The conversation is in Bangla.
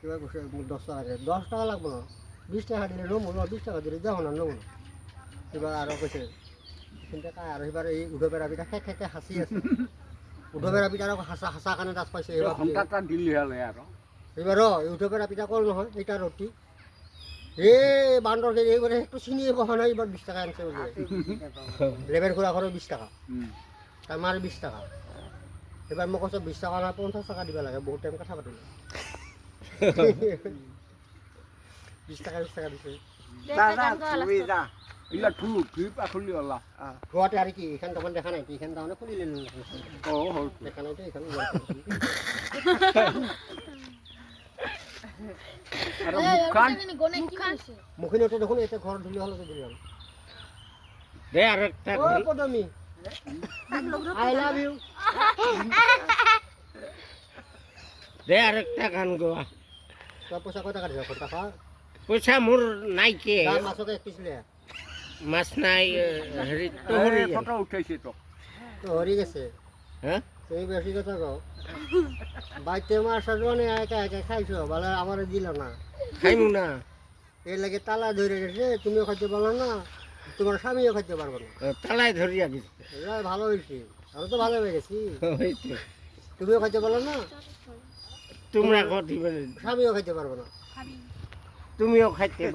এবার বসে 10 টাকা দেয় 10 টাকা লাগবে না 20 টাকা দিলে নেবো না 20 টাকা দিলে যাও না নেবো না এবার আরও কইছে 3 টাকা আর এবার এই উঠো বেড়াবিটা খেয়ে হাসি আছে উঠো বেড়াবিটা আরও হাসা কানে দাঁত পাইছে এবার ঘন্টাটা দিলি হলে আৰু এবার এই উঠো বেড়াবিটা কল নহয় এইটা রুটি এ বান্দর এইবারে একটু চিনিয়ে বহা নাই এবার 20 টাকা আনছে বলে লেবের খোলা খরচ 20 টাকা তার মার 20 টাকা এবার মোক কৈছে 20 টাকা না 50 টাকা দিব লাগে বহুত টাইম কথা পাতিলে 20 টাকা দিছে দাদা তুই যা ইলা তুই পাখলি হলা ঘৰতে আৰু কি এইখান তখন দেখা নাই কি এইখান তাৰমানে খুলি লৈলো দেখা নাই তো এইখান মুখিনতে দেখোন এতিয়া ঘৰত ধুলি হলে তো দিলাম দে আৰু একটা ও পদমি আই লাভ ইউ দে আৰু একটা গান গোৱা তোর পয়সা কত টাকা দিছ টাকা পইচা মোৰ নাই কে দাম মাছকে এক পিস লে মাছ নাই হেৰি তো ফটো উঠাইছে তো তো হরি গেছে হ্যাঁ তুমি বেশি কথা কও বাইতে মাছ সাজবানে একা একা খাইছো ভালো আমারে দিল না খাইমু না এর লাগে তালা ধরে গেছে তুমিও খাইতে পারলো না তোমার স্বামীও খাইতে পারবো না তালাই ধরিয়া দিছে এরা ভালো হয়েছে আমি তো ভালো হয়ে গেছি হইছে তুমিও খাইতে পারলো না তোমরা কত দিবে স্বামীও খাইতে পারবো না তুমিও খাইতে